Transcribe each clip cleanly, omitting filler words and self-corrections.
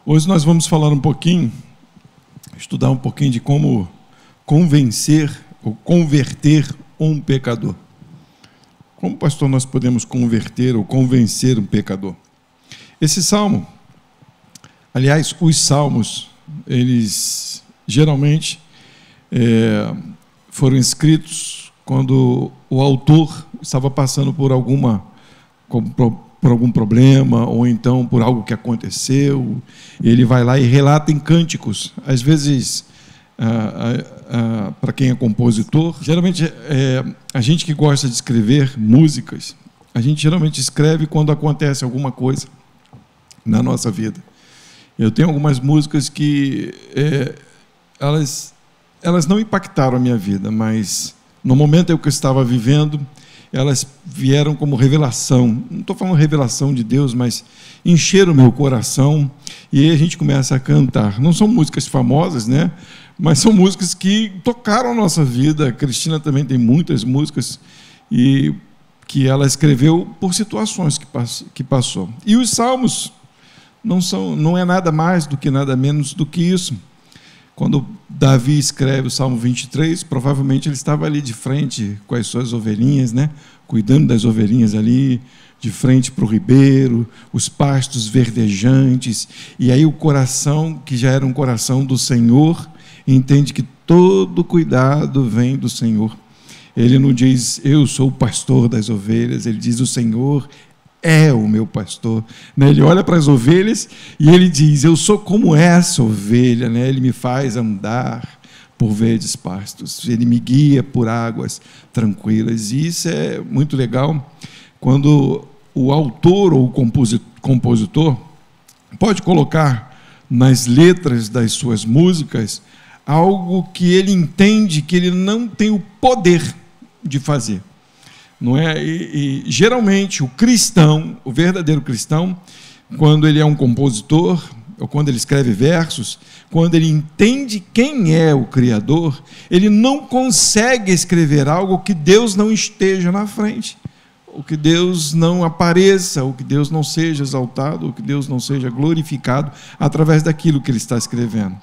Hoje nós vamos falar um pouquinho, estudar um pouquinho de como convencer ou converter um pecador. Como, pastor, nós podemos converter ou convencer um pecador? Esse salmo, aliás, os salmos, eles geralmente foram escritos quando o autor estava passando por algum problema, ou então por algo que aconteceu. Ele vai lá e relata em cânticos. Às vezes, para quem é compositor, geralmente a gente que gosta de escrever músicas, a gente geralmente escreve quando acontece alguma coisa na nossa vida. Eu tenho algumas músicas que elas não impactaram a minha vida, mas no momento em que eu estava vivendo, elas vieram como revelação. Não estou falando revelação de Deus, mas encheram o meu coração, e aí a gente começa a cantar. Não são músicas famosas, né? Mas são músicas que tocaram a nossa vida. A Cristina também tem muitas músicas e que ela escreveu por situações que passou. E os salmos não é nada mais do que nada menos do que isso. Quando Davi escreve o Salmo 23, provavelmente ele estava ali de frente com as suas ovelhinhas, né? Cuidando das ovelhinhas ali, de frente para o ribeiro, os pastos verdejantes, e aí o coração, que já era um coração do Senhor, entende que todo cuidado vem do Senhor. Ele não diz, eu sou o pastor das ovelhas, ele diz, o Senhor é o meu pastor. Ele olha para as ovelhas e ele diz, eu sou como essa ovelha, ele me faz andar por verdes pastos, ele me guia por águas tranquilas. E isso é muito legal, quando o autor ou o compositor pode colocar nas letras das suas músicas algo que ele entende que ele não tem o poder de fazer. Não é? E geralmente o cristão, o verdadeiro cristão, quando ele é um compositor, ou quando ele escreve versos, quando ele entende quem é o Criador, ele não consegue escrever algo que Deus não esteja na frente, ou que Deus não apareça, ou que Deus não seja exaltado, ou que Deus não seja glorificado através daquilo que ele está escrevendo.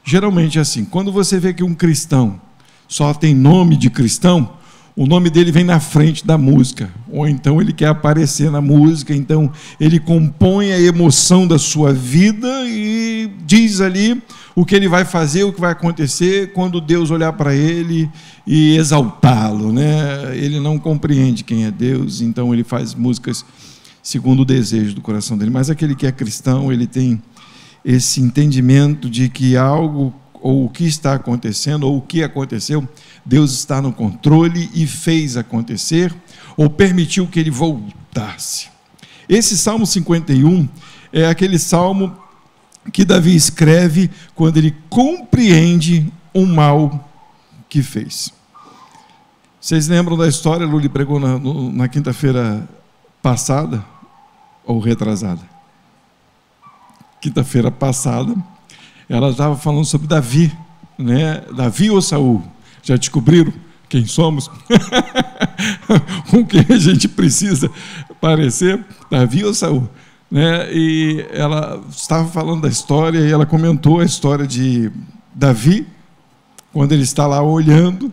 Geralmente é assim, quando você vê que um cristão só tem nome de cristão, o nome dele vem na frente da música, ou então ele quer aparecer na música, então ele compõe a emoção da sua vida e diz ali o que ele vai fazer, o que vai acontecer quando Deus olhar para ele e exaltá-lo, né? Ele não compreende quem é Deus, então ele faz músicas segundo o desejo do coração dele. Mas aquele que é cristão, ele tem esse entendimento de que algo, ou o que está acontecendo, ou o que aconteceu, Deus está no controle e fez acontecer, ou permitiu que ele voltasse. Esse Salmo 51 é aquele salmo que Davi escreve quando ele compreende o mal que fez. Vocês lembram da história? Luli pregou na quinta-feira passada, ou retrasada? Quinta-feira passada, ela estava falando sobre Davi, né? Davi ou Saul? Já descobriram quem somos? Com quem a gente precisa parecer? Davi ou Saul? Né? E ela estava falando da história, e ela comentou a história de Davi, quando ele está lá olhando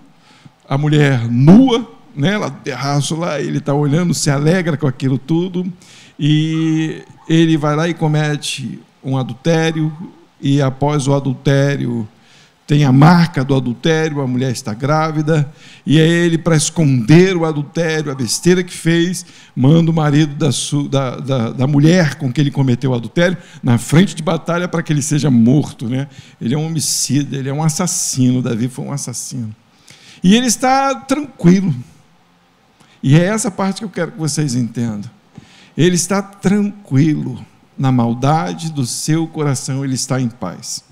a mulher nua, né? Lá no terraço lá, ele está olhando, se alegra com aquilo tudo, e ele vai lá e comete um adultério, e após o adultério, tem a marca do adultério, a mulher está grávida, e é ele, para esconder o adultério, a besteira que fez, manda o marido da mulher com que ele cometeu o adultério na frente de batalha para que ele seja morto, né? Ele é um homicida, ele é um assassino. Davi foi um assassino. E ele está tranquilo. E é essa parte que eu quero que vocês entendam. Ele está tranquilo. Na maldade do seu coração, ele está em paz.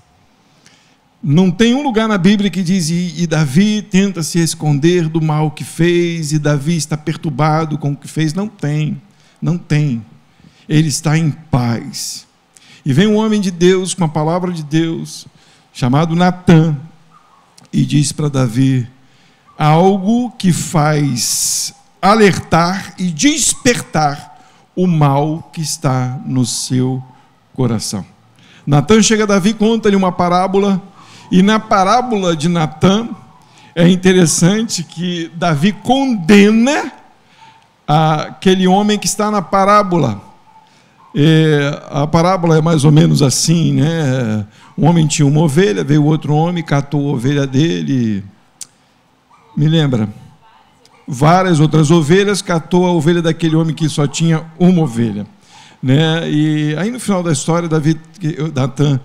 Não tem um lugar na Bíblia que diz, e Davi tenta se esconder do mal que fez, e Davi está perturbado com o que fez. Não tem, não tem. Ele está em paz. E vem um homem de Deus, com a palavra de Deus, chamado Natã, e diz para Davi algo que faz alertar e despertar o mal que está no seu coração. Natã chega a Davi, conta-lhe uma parábola, e na parábola de Natã, é interessante que Davi condena aquele homem que está na parábola. A parábola é mais ou menos assim, né? Um homem tinha uma ovelha, veio outro homem, catou a ovelha dele, me lembra? Várias outras ovelhas, catou a ovelha daquele homem que só tinha uma ovelha, né? E aí no final da história, Natã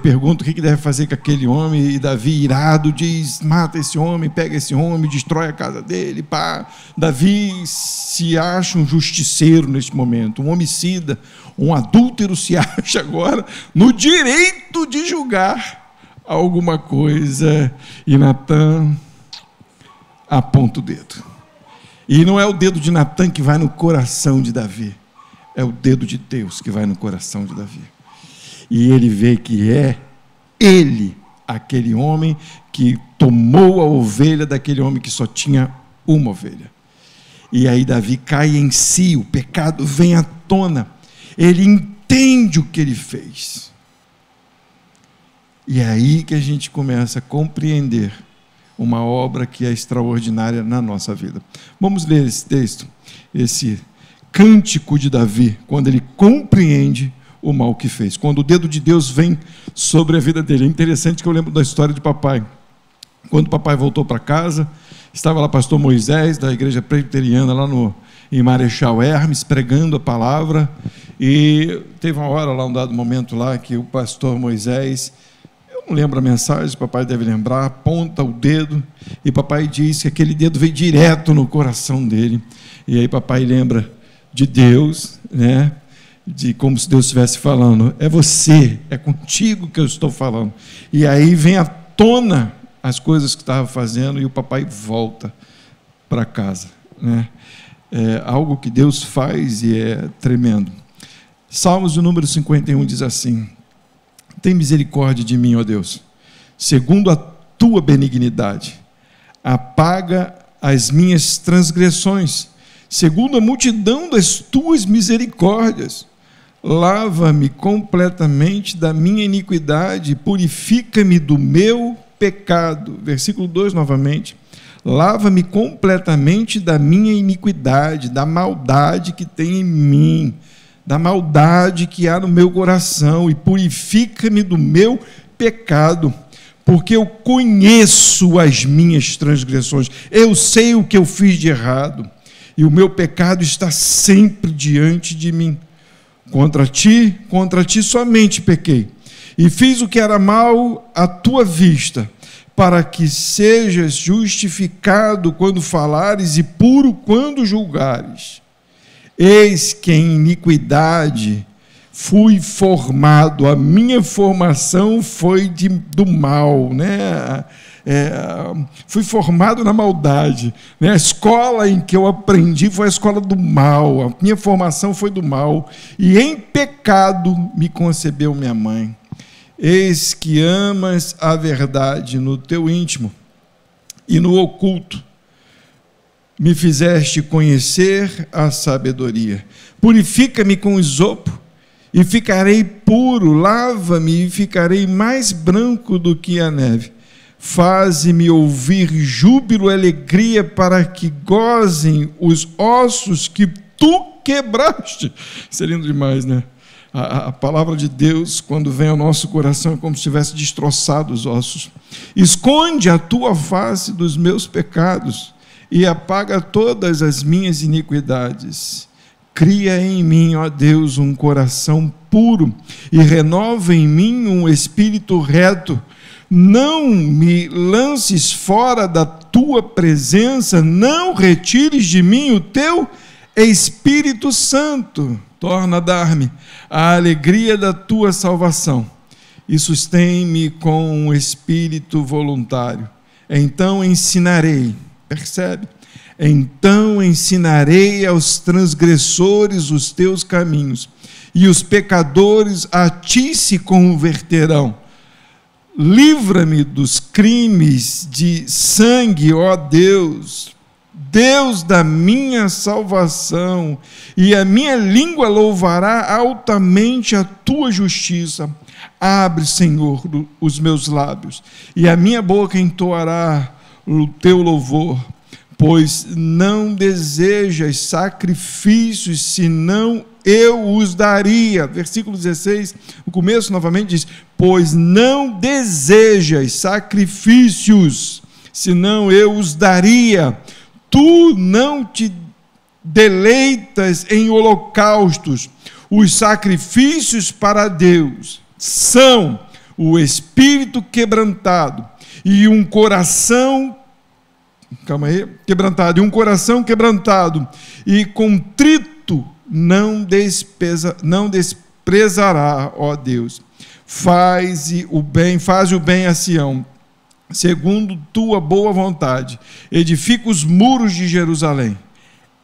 pergunta o que deve fazer com aquele homem, e Davi, irado, diz: mata esse homem, pega esse homem, destrói a casa dele, pá. Davi se acha um justiceiro neste momento, um homicida, um adúltero se acha agora no direito de julgar alguma coisa, e Natã aponta o dedo. E não é o dedo de Natã que vai no coração de Davi, é o dedo de Deus que vai no coração de Davi. E ele vê que é ele, aquele homem que tomou a ovelha daquele homem que só tinha uma ovelha. E aí Davi cai em si, o pecado vem à tona, ele entende o que ele fez. E é aí que a gente começa a compreender uma obra que é extraordinária na nossa vida. Vamos ler esse texto, esse cântico de Davi, quando ele compreende o mal que fez, quando o dedo de Deus vem sobre a vida dele. É interessante que eu lembro da história de papai. Quando papai voltou para casa, estava lá pastor Moisés, da igreja presbiteriana, lá em Marechal Hermes, pregando a palavra, e teve uma hora lá, um dado momento lá, que o pastor Moisés, eu não lembro a mensagem, papai deve lembrar, aponta o dedo, e papai diz que aquele dedo veio direto no coração dele, e aí papai lembra de Deus, né? De como se Deus estivesse falando: é você, é contigo que eu estou falando. E aí vem à tona as coisas que estava fazendo, e o papai volta para casa, né? É algo que Deus faz e é tremendo. Salmos, o número 51 diz assim: tem misericórdia de mim, ó Deus, segundo a tua benignidade, apaga as minhas transgressões, segundo a multidão das tuas misericórdias. Lava-me completamente da minha iniquidade, purifica-me do meu pecado. Versículo 2 novamente. Lava-me completamente da minha iniquidade, da maldade que tem em mim, da maldade que há no meu coração, e purifica-me do meu pecado, porque eu conheço as minhas transgressões, eu sei o que eu fiz de errado, e o meu pecado está sempre diante de mim. Contra ti somente pequei, e fiz o que era mal à tua vista, para que sejas justificado quando falares e puro quando julgares. Eis que em iniquidade fui formado, a minha formação foi do mal, né? Fui formado na maldade, né? A escola em que eu aprendi foi a escola do mal, a minha formação foi do mal, e em pecado me concebeu minha mãe. Eis que amas a verdade no teu íntimo, e no oculto me fizeste conhecer a sabedoria. Purifica-me com isopo, e ficarei puro, lava-me e ficarei mais branco do que a neve. Faze-me ouvir júbilo e alegria, para que gozem os ossos que tu quebraste. Isso é lindo demais, né? A palavra de Deus, quando vem ao nosso coração, é como se tivesse destroçado os ossos. Esconde a tua face dos meus pecados e apaga todas as minhas iniquidades. Cria em mim, ó Deus, um coração puro e renova em mim um espírito reto. Não me lances fora da tua presença, não retires de mim o teu Espírito Santo. Torna a dar-me a alegria da tua salvação e sustém-me com um espírito voluntário. Então ensinarei, percebe? Então ensinarei aos transgressores os teus caminhos, e os pecadores a ti se converterão. Livra-me dos crimes de sangue, ó Deus, Deus da minha salvação, e a minha língua louvará altamente a tua justiça. Abre, Senhor, os meus lábios, e a minha boca entoará o teu louvor, pois não desejas sacrifícios, senão eu os daria. Versículo 16, o começo novamente diz: pois não desejas sacrifícios, senão eu os daria. Tu não te deleitas em holocaustos. Os sacrifícios para Deus são o espírito quebrantado e um coração quebrantado e contrito não desprezará, ó Deus. Faze o bem a Sião, segundo tua boa vontade, edifica os muros de Jerusalém.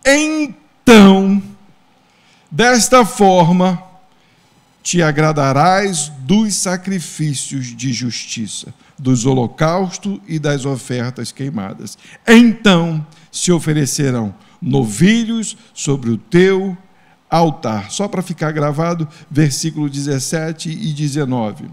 Então, desta forma, te agradarás dos sacrifícios de justiça, dos holocaustos e das ofertas queimadas. Então se oferecerão novilhos sobre o teu altar. Só para ficar gravado, versículo 17 e 19.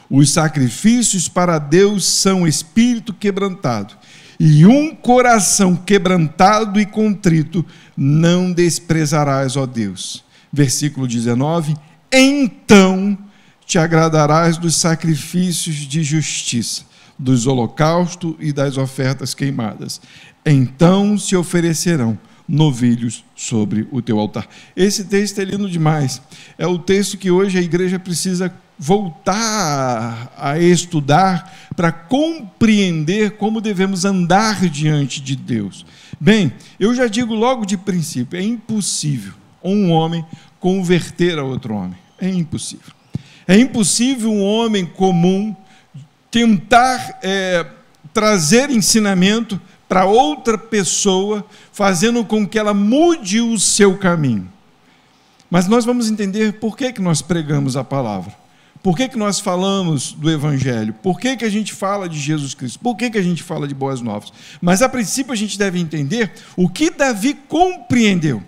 Os sacrifícios para Deus são espírito quebrantado, e um coração quebrantado e contrito não desprezarás, ó Deus. Versículo 19. Então te agradarás dos sacrifícios de justiça, dos holocaustos e das ofertas queimadas. Então se oferecerão novilhos sobre o teu altar. Esse texto é lindo demais. É o texto que hoje a igreja precisa voltar a estudar para compreender como devemos andar diante de Deus. Bem, eu já digo logo de princípio, é impossível um homem converter a outro homem. É impossível. É impossível um homem comum tentar trazer ensinamento para outra pessoa, fazendo com que ela mude o seu caminho. Mas nós vamos entender por que nós pregamos a palavra. Por que nós falamos do Evangelho? Por que a gente fala de Jesus Cristo? Por que a gente fala de Boas Novas? Mas, a princípio, a gente deve entender o que Davi compreendeu.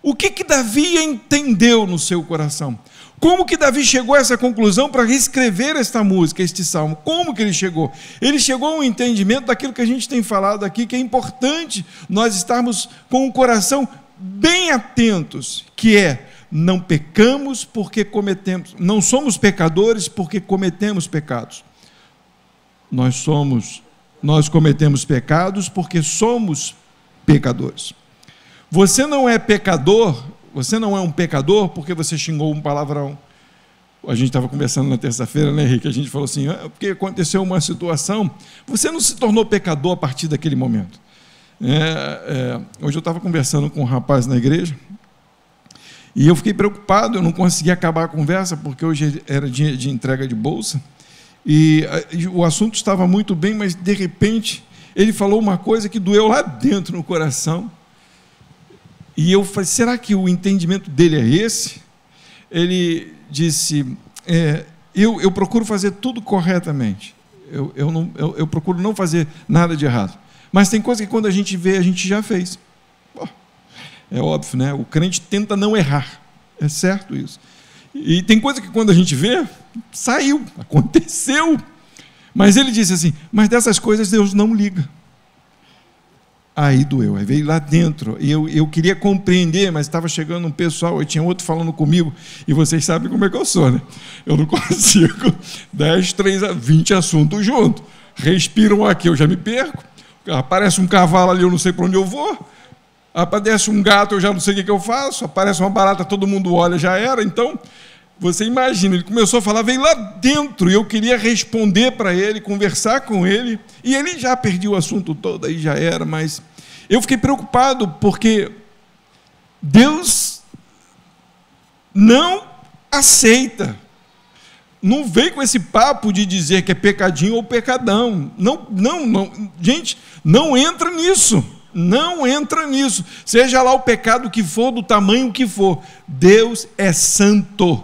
O que Davi entendeu no seu coração? Como que Davi chegou a essa conclusão para reescrever esta música, este salmo? Como que ele chegou? Ele chegou a um entendimento daquilo que a gente tem falado aqui, que é importante nós estarmos com o coração bem atentos, que é: não pecamos porque cometemos, não somos pecadores porque cometemos pecados. Nós cometemos pecados porque somos pecadores. Você não é pecador, você não é um pecador porque você xingou um palavrão. A gente estava conversando na terça-feira, né, Henrique? A gente falou assim, porque aconteceu uma situação, você não se tornou pecador a partir daquele momento. Hoje eu estava conversando com um rapaz na igreja, e eu fiquei preocupado, eu não conseguia acabar a conversa, porque hoje era dia de entrega de bolsa, e o assunto estava muito bem, mas de repente ele falou uma coisa que doeu lá dentro no coração, e eu falei, será que o entendimento dele é esse? Ele disse, eu procuro fazer tudo corretamente, eu procuro não fazer nada de errado, mas tem coisa que quando a gente vê, a gente já fez. É óbvio, né? O crente tenta não errar, é certo isso. E tem coisa que quando a gente vê, saiu, aconteceu. Mas ele disse assim, mas dessas coisas Deus não liga. Aí doeu, aí veio lá dentro, e eu queria compreender, mas estava chegando um pessoal, e tinha outro falando comigo, e vocês sabem como é que eu sou, né? Eu não consigo 10, 3, 20 assuntos juntos. Respiram aqui, eu já me perco. Aparece um cavalo ali, eu não sei para onde eu vou. Aparece um gato, eu já não sei o que eu faço. Aparece uma barata, todo mundo olha, já era. Então, você imagina, ele começou a falar, veio lá dentro, e eu queria responder para ele, conversar com ele, e ele já perdia o assunto todo, aí já era, mas eu fiquei preocupado, porque Deus não aceita, não vem com esse papo de dizer que é pecadinho ou pecadão, não, gente, não entra nisso. Não entra nisso, seja lá o pecado que for, do tamanho que for, Deus é santo.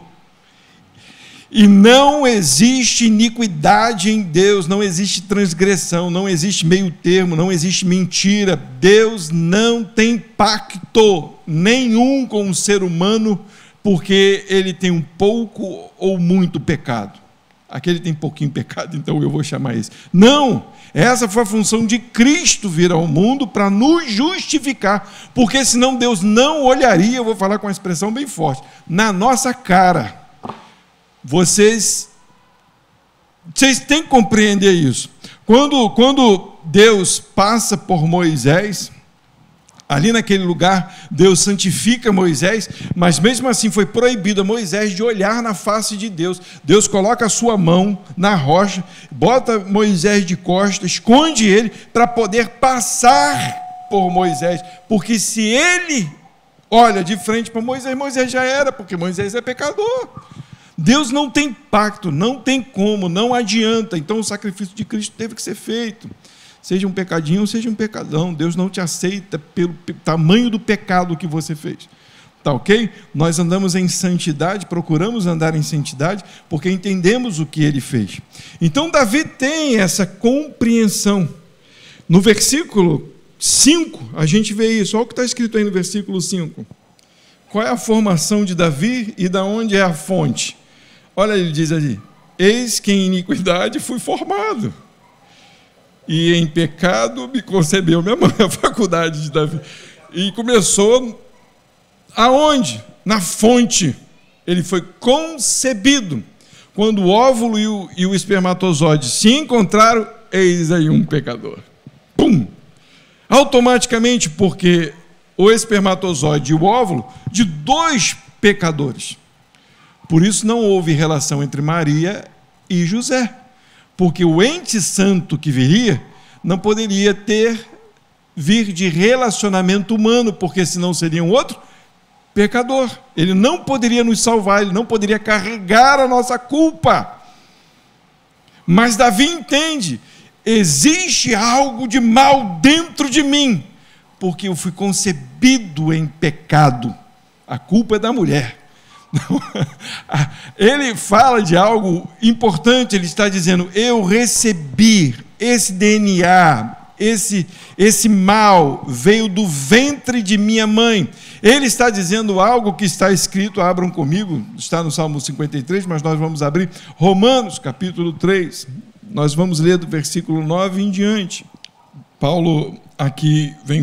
E não existe iniquidade em Deus, não existe transgressão, não existe meio termo, não existe mentira. Deus não tem pacto nenhum com o ser humano, porque ele tem um pouco ou muito pecado. Aquele tem pouquinho pecado, então eu vou chamar esse. Não, essa foi a função de Cristo vir ao mundo para nos justificar, porque senão Deus não olharia, eu vou falar com uma expressão bem forte, na nossa cara. Vocês têm que compreender isso. Quando Deus passa por Moisés, ali naquele lugar, Deus santifica Moisés, mas mesmo assim foi proibido a Moisés de olhar na face de Deus. Deus coloca a sua mão na rocha, bota Moisés de costas, esconde ele para poder passar por Moisés, porque se ele olha de frente para Moisés, Moisés já era, porque Moisés é pecador. Deus não tem pacto, não tem como, não adianta. Então o sacrifício de Cristo teve que ser feito. Seja um pecadinho ou seja um pecadão, Deus não te aceita pelo tamanho do pecado que você fez. Tá ok? Nós andamos em santidade, procuramos andar em santidade, porque entendemos o que ele fez. Então Davi tem essa compreensão. No versículo 5, a gente vê isso. Olha o que está escrito aí no versículo 5. Qual é a formação de Davi e de onde é a fonte? Olha, ele diz ali: eis que em iniquidade fui formado, e em pecado me concebeu minha mãe. A faculdade de Davi. E começou aonde? Na fonte. Ele foi concebido. Quando o óvulo e o espermatozoide se encontraram, eis aí um pecador. Pum! Automaticamente, porque o espermatozoide e o óvulo de dois pecadores. Por isso não houve relação entre Maria e José, porque o ente santo que viria não poderia vir de relacionamento humano, porque senão seria um outro pecador. Ele não poderia nos salvar, ele não poderia carregar a nossa culpa. Mas Davi entende, existe algo de mal dentro de mim, porque eu fui concebido em pecado. A culpa é da mulher. Ele fala de algo importante. Ele está dizendo: eu recebi esse DNA, esse mal veio do ventre de minha mãe. Ele está dizendo algo que está escrito, abram comigo, está no Salmo 53, mas nós vamos abrir Romanos capítulo 3, nós vamos ler do versículo 9 em diante. Paulo aqui vem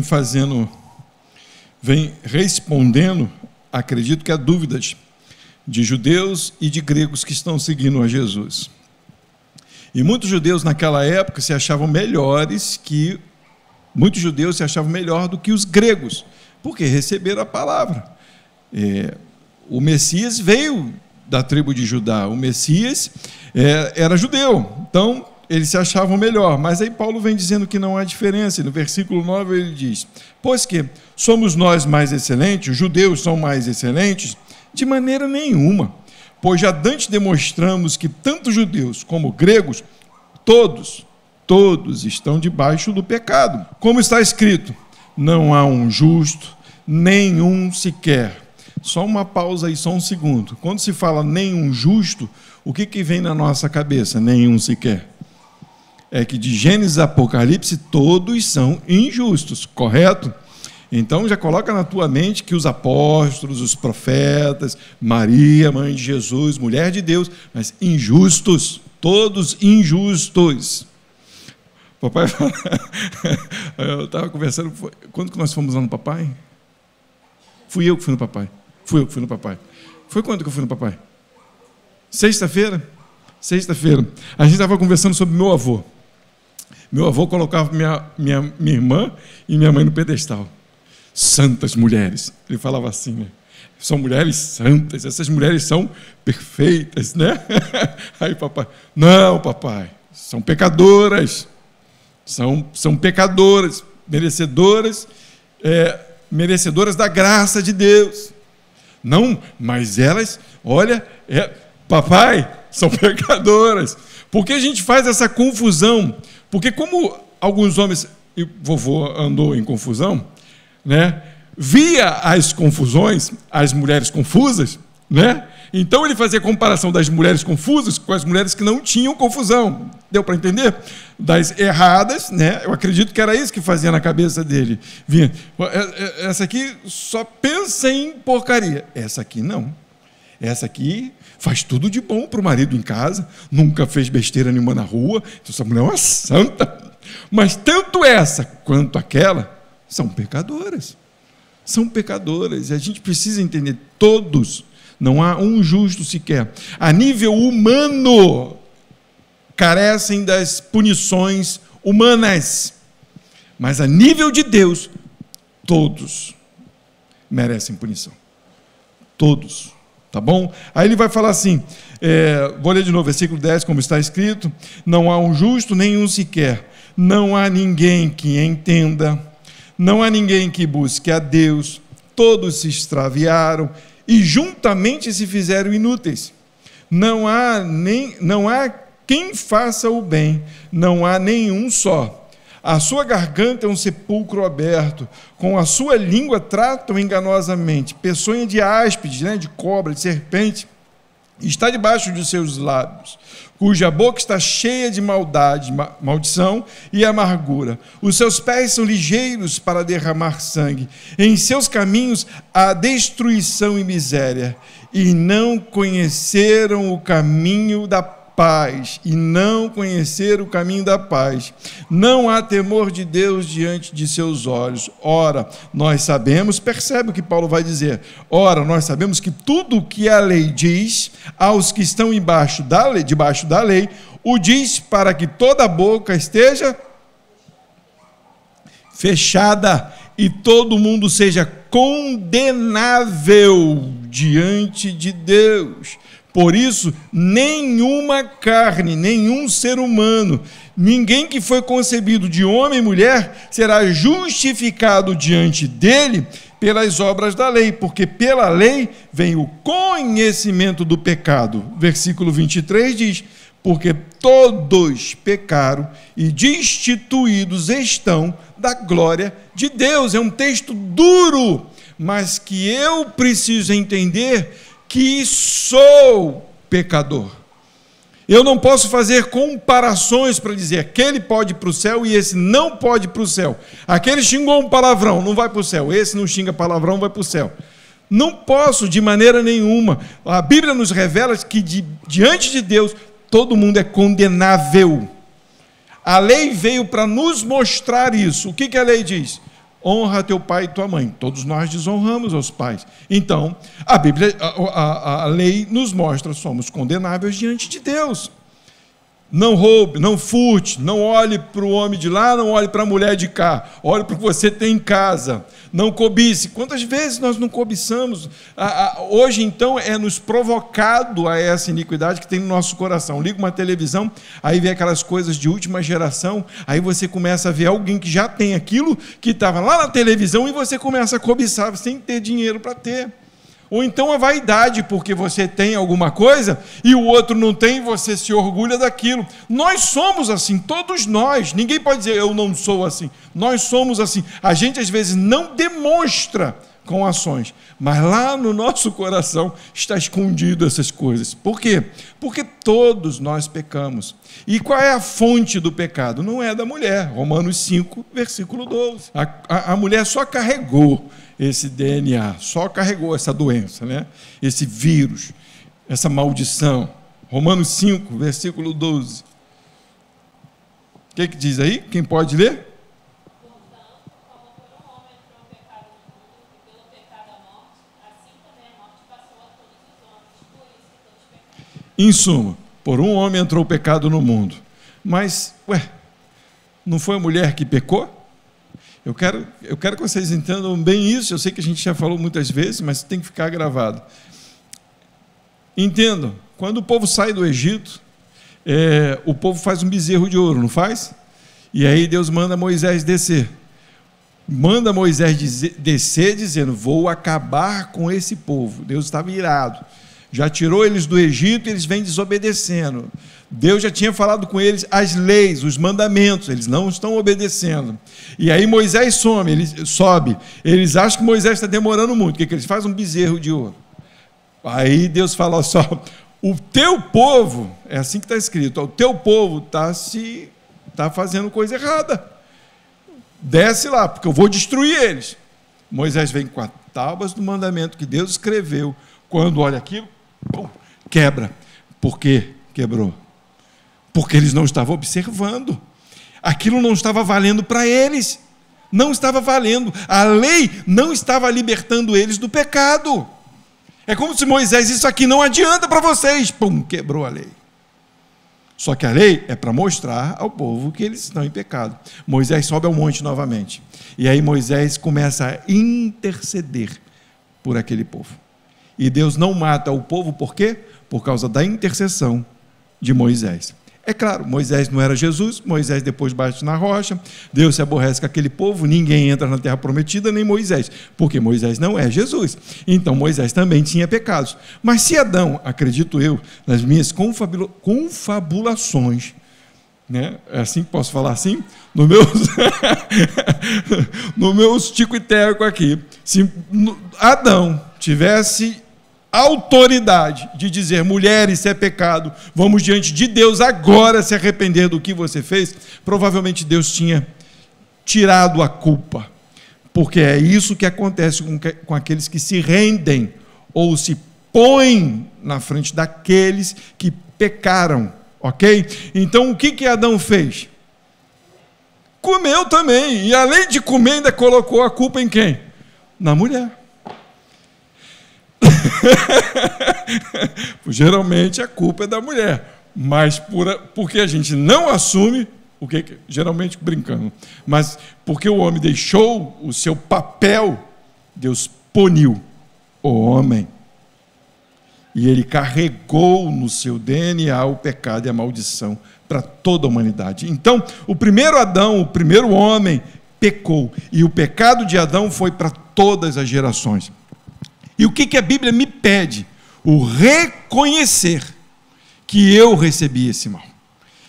respondendo, acredito que a dúvidas de judeus e de gregos que estão seguindo a Jesus. E muitos judeus naquela época se achavam melhor do que os gregos, porque receberam a palavra. O Messias veio da tribo de Judá, o Messias era judeu, então eles se achavam melhor. Mas aí Paulo vem dizendo que não há diferença. No versículo 9 ele diz: pois que somos nós mais excelentes, os judeus são mais excelentes? De maneira nenhuma, pois já dantes demonstramos que tanto judeus como gregos, todos estão debaixo do pecado. Como está escrito: não há um justo, nenhum sequer. Só uma pausa aí, só um segundo. Quando se fala nenhum justo, o que vem na nossa cabeça? Nenhum sequer. É que de Gênesis a Apocalipse todos são injustos, correto? Então já coloca na tua mente que os apóstolos, os profetas, Maria, mãe de Jesus, mulher de Deus, mas injustos, todos injustos. Papai, eu estava conversando, quando que nós fomos lá no papai? Fui eu que fui no papai. Foi quando que eu fui no papai? Sexta-feira. A gente estava conversando sobre meu avô. Meu avô colocava minha irmã e minha mãe no pedestal. Santas mulheres. Ele falava assim, né? São mulheres santas, essas mulheres são perfeitas, né? Aí papai: não, papai, são pecadoras. São pecadoras, merecedoras da graça de Deus. Não, mas elas, olha, papai, são pecadoras. Por que a gente faz essa confusão? Porque como alguns homens, e vovô andou em confusão, né? Via as confusões, as mulheres confusas, né? Então ele fazia comparação das mulheres confusas com as mulheres que não tinham confusão. Deu para entender? Das erradas, né? Eu acredito que era isso que fazia na cabeça dele. Vinha, essa aqui só pensa em porcaria. Essa aqui não. Essa aqui faz tudo de bom para o marido em casa, nunca fez besteira nenhuma na rua. Então essa mulher é uma santa. Mas tanto essa quanto aquela são pecadoras. São pecadoras. E a gente precisa entender, todos. Não há um justo sequer. A nível humano, carecem das punições humanas. Mas a nível de Deus, todos merecem punição. Todos. Tá bom? Aí ele vai falar assim, vou ler de novo, versículo 10, como está escrito: não há um justo, nenhum sequer. Não há ninguém que entenda. Não há ninguém que busque a Deus. Todos se extraviaram e juntamente se fizeram inúteis. Não há quem faça o bem, não há nenhum só. A sua garganta é um sepulcro aberto, com a sua língua tratam enganosamente. Peçonha de áspide, né, de cobra, de serpente, está debaixo de seus lábios, cuja boca está cheia de maldade, maldição e amargura. Os seus pés são ligeiros para derramar sangue. Em seus caminhos há destruição e miséria. E não conheceram o caminho da paz. E não conheceram o caminho da paz. Não há temor de Deus diante de seus olhos. Ora, nós sabemos, percebe o que Paulo vai dizer. Ora, nós sabemos que tudo o que a lei diz aos que estão debaixo da lei, o diz para que toda a boca esteja fechada e todo mundo seja condenável diante de Deus. Por isso, nenhuma carne, nenhum ser humano, ninguém que foi concebido de homem e mulher será justificado diante dele pelas obras da lei, porque pela lei vem o conhecimento do pecado. Versículo 23 diz: porque todos pecaram e destituídos estão da glória de Deus. É um texto duro, mas que eu preciso entender que sou pecador. Eu não posso fazer comparações para dizer aquele pode ir para o céu e esse não pode ir para o céu. Aquele xingou um palavrão, não vai para o céu. Esse não xinga palavrão, vai para o céu. Não posso de maneira nenhuma. A Bíblia nos revela que diante de Deus todo mundo é condenável. A lei veio para nos mostrar isso. O que a lei diz? Honra teu pai e tua mãe. Todos nós desonramos aos pais. Então, a Bíblia, a lei nos mostra, somos condenáveis diante de Deus. Não roube, não furte, não olhe para o homem de lá, não olhe para a mulher de cá, olhe para o que você tem em casa, não cobice. Quantas vezes nós não cobiçamos? Hoje, então, é nos provocado a essa iniquidade que tem no nosso coração. Liga uma televisão, aí vê aquelas coisas de última geração, aí você começa a ver alguém que já tem aquilo que estava lá na televisão e você começa a cobiçar sem ter dinheiro para ter. Ou então a vaidade, porque você tem alguma coisa e o outro não tem, você se orgulha daquilo. Nós somos assim, todos nós. Ninguém pode dizer, eu não sou assim. Nós somos assim. A gente às vezes não demonstra com ações, mas lá no nosso coração está escondido essas coisas. Por quê? Porque todos nós pecamos. E qual é a fonte do pecado? Não é da mulher. Romanos 5, versículo 12. A mulher só carregou esse DNA, só carregou essa doença, né? Esse vírus, essa maldição. Romanos 5, versículo 12. O que diz aí? Quem pode ler? Em suma, por um homem entrou o pecado no mundo. Mas, não foi a mulher que pecou? Eu quero que vocês entendam bem isso. Eu sei que a gente já falou muitas vezes, mas tem que ficar gravado. Entendam, quando o povo sai do Egito, o povo faz um bezerro de ouro, não faz? E aí Deus manda Moisés descer. Manda Moisés descer dizendo, vou acabar com esse povo. Deus estava irado. Já tirou eles do Egito e eles vêm desobedecendo. Deus já tinha falado com eles as leis, os mandamentos, eles não estão obedecendo. E aí Moisés sobe. Eles acham que Moisés está demorando muito. O que eles fazem? Um bezerro de ouro. Aí Deus fala só, o teu povo, é assim que está escrito, o teu povo está fazendo coisa errada. Desce lá, porque eu vou destruir eles. Moisés vem com as tábuas do mandamento que Deus escreveu. Quando olha aquilo, pum, quebra. Por quê? Quebrou. Porque eles não estavam observando. Aquilo não estava valendo para eles. Não estava valendo. A lei não estava libertando eles do pecado. É como se Moisés, isso aqui não adianta para vocês. Pum, quebrou a lei. Só que a lei é para mostrar ao povo que eles estão em pecado. Moisés sobe ao monte novamente. E aí Moisés começa a interceder por aquele povo. E Deus não mata o povo, por quê? Por causa da intercessão de Moisés. É claro, Moisés não era Jesus, Moisés depois bate na rocha, Deus se aborrece com aquele povo, ninguém entra na terra prometida, nem Moisés, porque Moisés não é Jesus. Então Moisés também tinha pecados. Mas se Adão, acredito eu, nas minhas confabulações, né? É assim que posso falar assim? No meu tico e teco aqui, se Adão tivesse autoridade de dizer, mulher, isso é pecado, vamos diante de Deus agora se arrepender do que você fez, provavelmente Deus tinha tirado a culpa, porque é isso que acontece com aqueles que se rendem ou se põem na frente daqueles que pecaram, ok? Então o que Adão fez? Comeu também, e além de comer ainda colocou a culpa em quem? Na mulher. Geralmente a culpa é da mulher, mas porque a gente não assume, geralmente brincando, mas porque o homem deixou o seu papel, Deus puniu o homem, e ele carregou no seu DNA o pecado e a maldição para toda a humanidade. Então, o primeiro Adão, o primeiro homem, pecou, e o pecado de Adão foi para todas as gerações. E o que a Bíblia me pede? O reconhecer que eu recebi esse mal,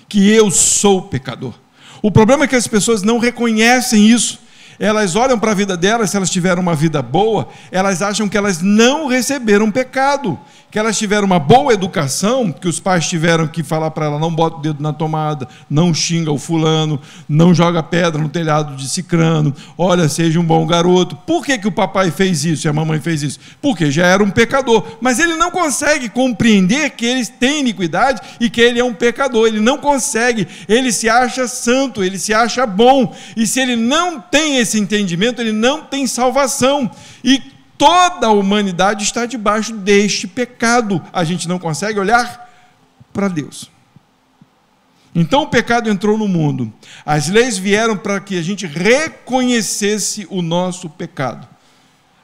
que eu sou pecador. O problema é que as pessoas não reconhecem isso. Elas olham para a vida delas, se elas tiveram uma vida boa, elas acham que elas não receberam pecado, que elas tiveram uma boa educação, que os pais tiveram que falar para ela, não bota o dedo na tomada, não xinga o fulano, não joga pedra no telhado de cicrano, olha, seja um bom garoto. Por que o papai fez isso e a mamãe fez isso? Porque já era um pecador, mas ele não consegue compreender que ele tem iniquidade e que ele é um pecador, ele não consegue, ele se acha santo, ele se acha bom, e se ele não tem esse entendimento, ele não tem salvação, e toda a humanidade está debaixo deste pecado. A gente não consegue olhar para Deus. Então o pecado entrou no mundo. As leis vieram para que a gente reconhecesse o nosso pecado.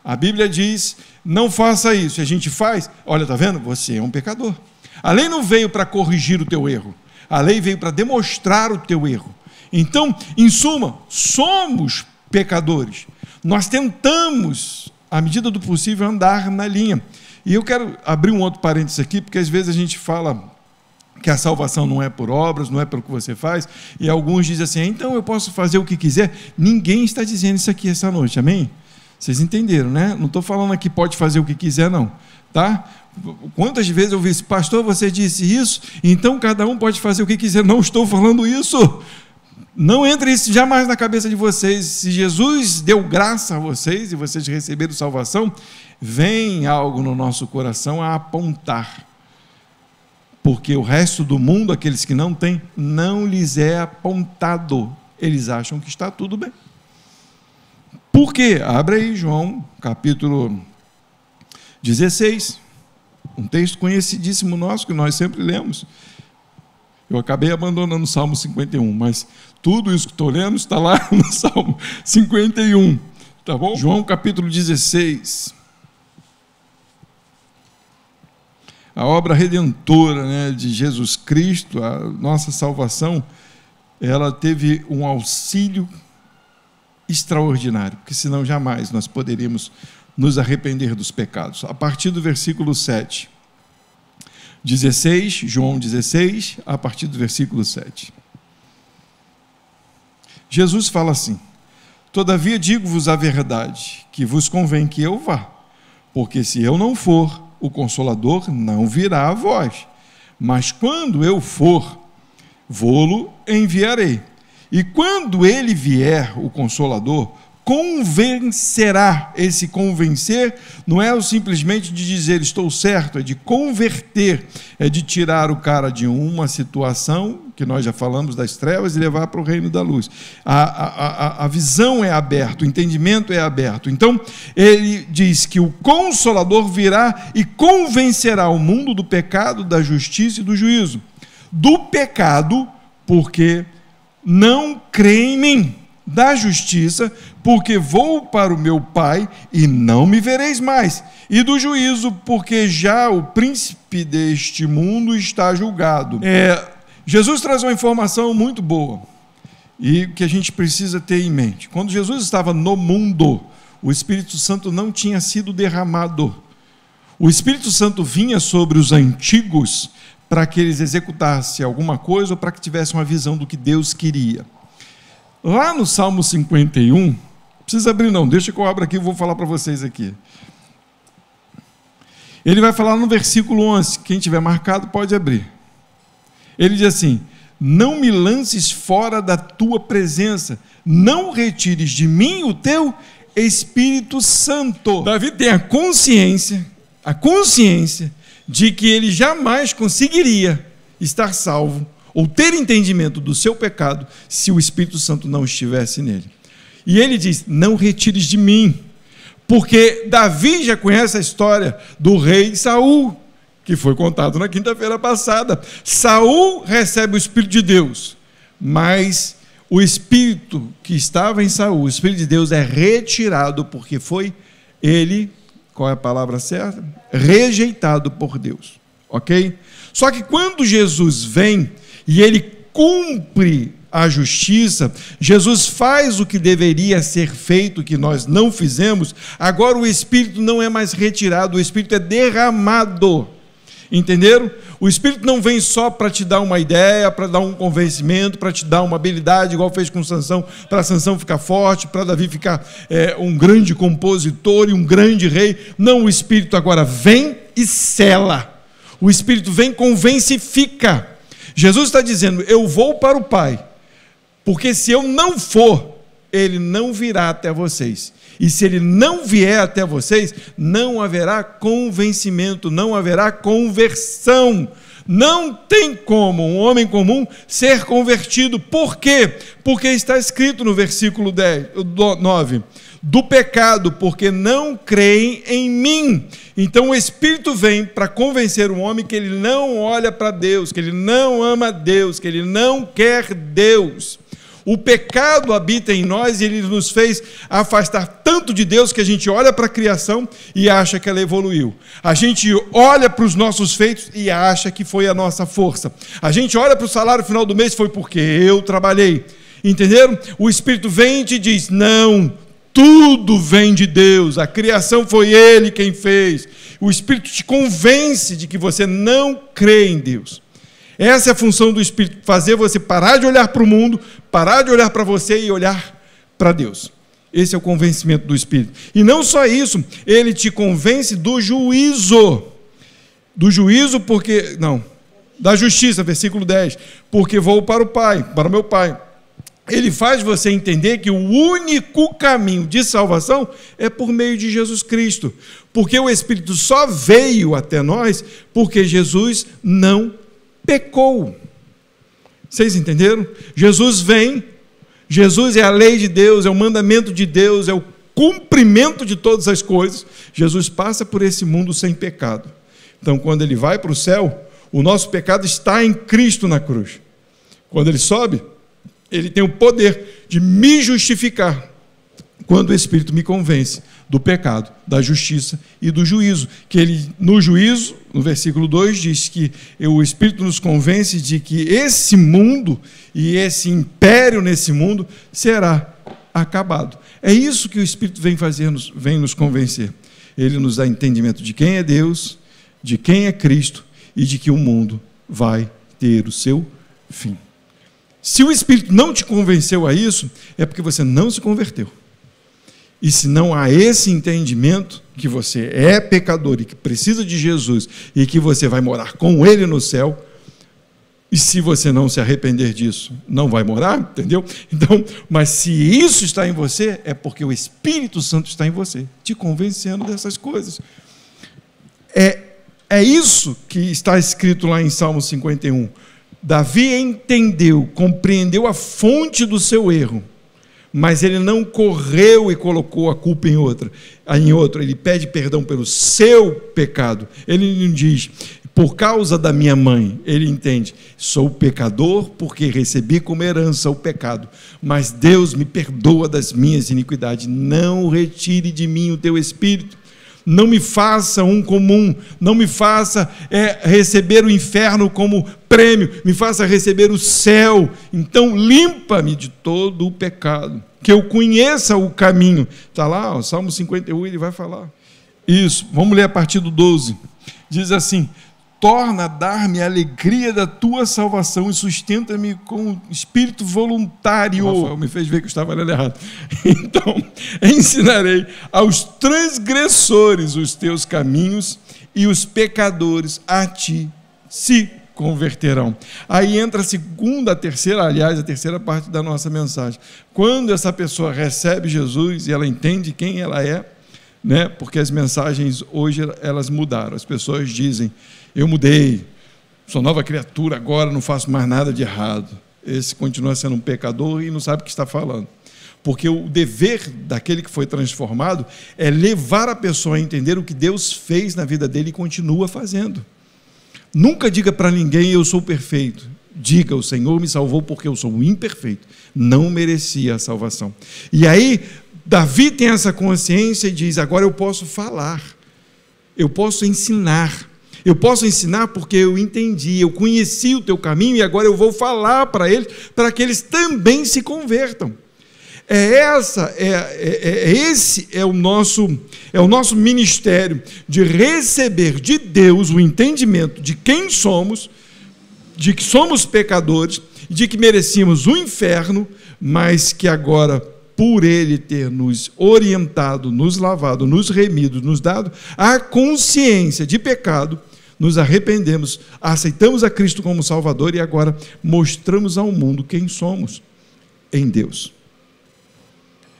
A Bíblia diz, não faça isso. E a gente faz, olha, está vendo? Você é um pecador. A lei não veio para corrigir o teu erro. A lei veio para demonstrar o teu erro. Então, em suma, somos pecadores. Nós tentamos, à medida do possível, andar na linha. E eu quero abrir um outro parênteses aqui, porque às vezes a gente fala que a salvação não é por obras, não é pelo que você faz, e alguns dizem assim, então eu posso fazer o que quiser. Ninguém está dizendo isso aqui essa noite, amém? Vocês entenderam, né? Não estou falando aqui pode fazer o que quiser, não, tá? Quantas vezes eu vi isso, pastor, você disse isso, então cada um pode fazer o que quiser. Não estou falando isso. Não entre isso jamais na cabeça de vocês. Se Jesus deu graça a vocês e vocês receberam salvação, vem algo no nosso coração a apontar. Porque o resto do mundo, aqueles que não têm, não lhes é apontado. Eles acham que está tudo bem. Por quê? Abre aí João, capítulo 16. Um texto conhecidíssimo nosso, que nós sempre lemos. Eu acabei abandonando o Salmo 51, mas tudo isso que estou lendo está lá no Salmo 51, tá bom? João capítulo 16. A obra redentora, né, de Jesus Cristo, a nossa salvação, ela teve um auxílio extraordinário, porque senão jamais nós poderíamos nos arrepender dos pecados. A partir do versículo 7. 16, João 16, a partir do versículo 7. Jesus fala assim: todavia digo-vos a verdade, que vos convém que eu vá, porque se eu não for, o Consolador não virá a vós, mas quando eu for, vô-lo enviarei. E quando ele vier, o Consolador, convencerá. Esse convencer não é simplesmente de dizer estou certo, é de converter, é de tirar o cara de uma situação, que nós já falamos das trevas, e levar para o reino da luz. A visão é aberta, o entendimento é aberto. Então, ele diz que o Consolador virá e convencerá o mundo do pecado, da justiça e do juízo. Do pecado, porque não crê em mim. Da justiça, porque vou para o meu Pai e não me vereis mais, e do juízo, porque já o príncipe deste mundo está julgado. Jesus traz uma informação muito boa, e que a gente precisa ter em mente. Quando Jesus estava no mundo, o Espírito Santo não tinha sido derramado. O Espírito Santo vinha sobre os antigos para que eles executassem alguma coisa, ou para que tivessem uma visão do que Deus queria. Lá no Salmo 51, não precisa abrir não, deixa que eu abra aqui e vou falar para vocês aqui. Ele vai falar no versículo 11, quem tiver marcado pode abrir. Ele diz assim: não me lances fora da tua presença, não retires de mim o teu Espírito Santo. Davi tem a consciência de que ele jamais conseguiria estar salvo ou ter entendimento do seu pecado se o Espírito Santo não estivesse nele. E ele diz: não retires de mim, porque Davi já conhece a história do rei Saul, que foi contado na quinta-feira passada. Saul recebe o Espírito de Deus, mas o Espírito que estava em Saul, o Espírito de Deus, é retirado, porque foi ele, qual é a palavra certa? Rejeitado por Deus, ok? Só que quando Jesus vem e ele cumpre a justiça, Jesus faz o que deveria ser feito, que nós não fizemos, agora o Espírito não é mais retirado, o Espírito é derramado. Entenderam? O Espírito não vem só para te dar uma ideia, para dar um convencimento, para te dar uma habilidade, igual fez com Sansão, para Sansão ficar forte, para Davi ficar um grande compositor e um grande rei. Não, o Espírito agora vem e sela. O Espírito vem e convencifica. Jesus está dizendo: eu vou para o Pai, porque se eu não for, ele não virá até vocês. E se ele não vier até vocês, não haverá convencimento, não haverá conversão. Não tem como um homem comum ser convertido. Por quê? Porque está escrito no versículo 9, do pecado, porque não creem em mim. Então o Espírito vem para convencer o homem que ele não olha para Deus, que ele não ama Deus, que ele não quer Deus. O pecado habita em nós e ele nos fez afastar tanto de Deus que a gente olha para a criação e acha que ela evoluiu. A gente olha para os nossos feitos e acha que foi a nossa força. A gente olha para o salário final do mês e foi porque eu trabalhei. Entenderam? O Espírito vem e te diz: não, tudo vem de Deus, a criação foi Ele quem fez. O Espírito te convence de que você não crê em Deus. Essa é a função do Espírito, fazer você parar de olhar para o mundo, parar de olhar para você e olhar para Deus. Esse é o convencimento do Espírito. E não só isso, ele te convence do juízo. Do juízo porque... Não, da justiça, versículo 10. Porque vou para o Pai, para o meu Pai. Ele faz você entender que o único caminho de salvação é por meio de Jesus Cristo. Porque o Espírito só veio até nós porque Jesus não pecou. Vocês entenderam? Jesus vem, Jesus é a lei de Deus, é o mandamento de Deus, é o cumprimento de todas as coisas. Jesus passa por esse mundo sem pecado. Então, quando ele vai para o céu, o nosso pecado está em Cristo na cruz. Quando ele sobe, ele tem o poder de me justificar, quando o Espírito me convence do pecado, da justiça e do juízo. Que ele, no juízo, no versículo 2, diz que o Espírito nos convence de que esse mundo e esse império nesse mundo será acabado. É isso que o Espírito vem fazer, vem nos convencer. Ele nos dá entendimento de quem é Deus, de quem é Cristo e de que o mundo vai ter o seu fim. Se o Espírito não te convenceu a isso, é porque você não se converteu. E se não há esse entendimento, que você é pecador e que precisa de Jesus, e que você vai morar com Ele no céu, e se você não se arrepender disso, não vai morar, entendeu? Então, mas se isso está em você, é porque o Espírito Santo está em você, te convencendo dessas coisas. É isso que está escrito lá em Salmo 51. Davi entendeu, compreendeu a fonte do seu erro, mas ele não correu e colocou a culpa em outro. Ele pede perdão pelo seu pecado. Ele não diz, por causa da minha mãe. Ele entende, sou pecador porque recebi como herança o pecado, mas Deus me perdoa das minhas iniquidades. Não retire de mim o teu Espírito. Não me faça um comum, não me faça receber o inferno como prêmio, me faça receber o céu. Então limpa-me de todo o pecado, que eu conheça o caminho. Está lá, o Salmo 51, ele vai falar isso. Vamos ler a partir do 12. Diz assim: torna a dar-me a alegria da tua salvação e sustenta-me com espírito voluntário. Rafael me fez ver que eu estava lendo errado. Então, ensinarei aos transgressores os teus caminhos e os pecadores a ti se converterão. Aí entra a terceira parte da nossa mensagem. Quando essa pessoa recebe Jesus e ela entende quem ela é, né? Porque as mensagens hoje elas mudaram. As pessoas dizem: eu mudei, sou nova criatura agora, não faço mais nada de errado. Esse continua sendo um pecador e não sabe o que está falando. Porque o dever daquele que foi transformado é levar a pessoa a entender o que Deus fez na vida dele e continua fazendo. Nunca diga para ninguém: eu sou perfeito. Diga: o Senhor me salvou porque eu sou imperfeito, não merecia a salvação. E aí Davi tem essa consciência e diz: agora eu posso falar, eu posso ensinar. Eu posso ensinar porque eu entendi, eu conheci o teu caminho e agora eu vou falar para eles, para que eles também se convertam. Esse é o nosso ministério, de receber de Deus o entendimento de quem somos, de que somos pecadores, de que merecíamos o inferno, mas que agora, por Ele ter nos orientado, nos lavado, nos remido, nos dado a consciência de pecado, nos arrependemos, aceitamos a Cristo como Salvador e agora mostramos ao mundo quem somos em Deus.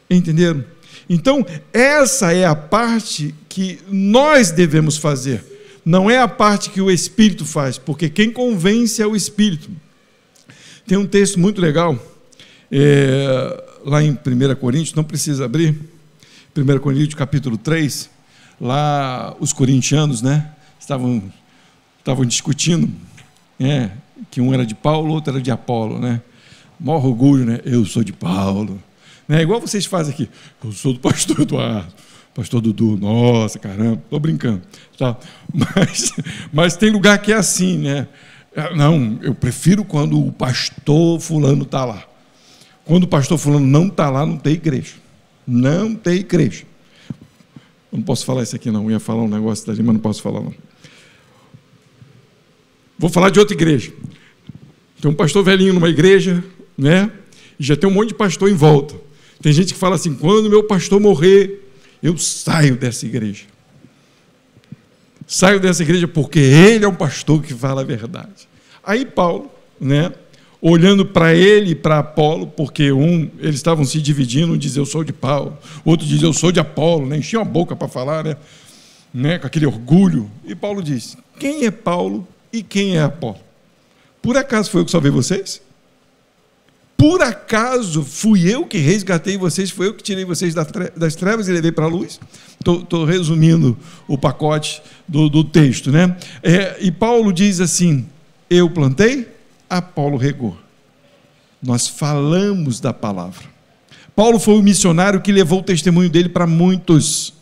Entenderam? Então, essa é a parte que nós devemos fazer, não é a parte que o Espírito faz, porque quem convence é o Espírito. Tem um texto muito legal, lá em 1 Coríntios, não precisa abrir, 1 Coríntios capítulo 3, lá os corintianos, né, estavam discutindo, que um era de Paulo, outro era de Apolo, né? Maior orgulho, né? Eu sou de Paulo, né? Igual vocês fazem aqui: eu sou do pastor Eduardo, pastor Dudu. Nossa, caramba, estou brincando, tá? Mas tem lugar que é assim, né? Não, eu prefiro quando o pastor fulano está lá. Quando o pastor fulano não está lá, não tem igreja. Não tem igreja. Eu não posso falar isso aqui não, eu ia falar um negócio dali, mas não posso falar não. Vou falar de outra igreja. Tem um pastor velhinho numa igreja, né? E já tem um monte de pastor em volta. Tem gente que fala assim: quando meu pastor morrer, eu saio dessa igreja. Saio dessa igreja porque ele é um pastor que fala a verdade. Aí Paulo, né, olhando para ele e para Apolo, porque eles estavam se dividindo, um diz: eu sou de Paulo, outro diz: eu sou de Apolo, né? Enchiam a boca para falar, né, com aquele orgulho. E Paulo diz: quem é Paulo e quem é Apolo? Por acaso foi eu que salvei vocês? Por acaso fui eu que resgatei vocês? Foi eu que tirei vocês das trevas e levei para a luz? Estou resumindo o pacote do texto, né? E Paulo diz assim: eu plantei, Apolo regou. Nós falamos da palavra. Paulo foi o missionário que levou o testemunho dele para muitos.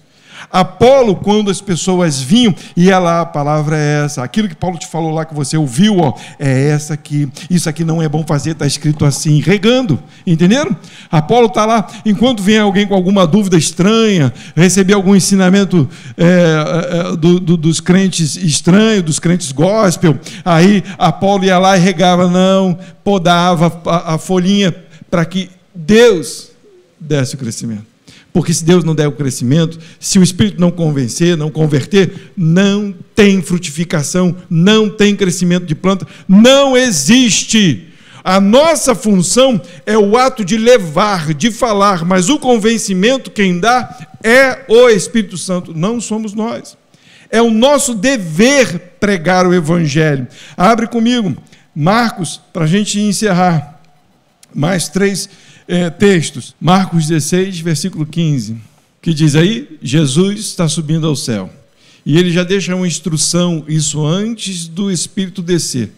Apolo, quando as pessoas vinham, ia lá: a palavra é essa, aquilo que Paulo te falou lá que você ouviu, é essa aqui, isso aqui não é bom fazer, está escrito assim, regando, entenderam? Apolo está lá, enquanto vem alguém com alguma dúvida estranha, receber algum ensinamento dos crentes estranhos, dos crentes gospel, aí Apolo ia lá e regava, podava a folhinha para que Deus desse o crescimento. Porque se Deus não der o crescimento, se o Espírito não convencer, não converter, não tem frutificação, não tem crescimento de planta, não existe. A nossa função é o ato de levar, de falar, mas o convencimento quem dá é o Espírito Santo, não somos nós. É o nosso dever pregar o Evangelho. Abre comigo, Marcos, para a gente encerrar. Mais 3 textos. Marcos 16, versículo 15, que diz aí, Jesus está subindo ao céu. E ele já deixa uma instrução, isso antes do Espírito descer.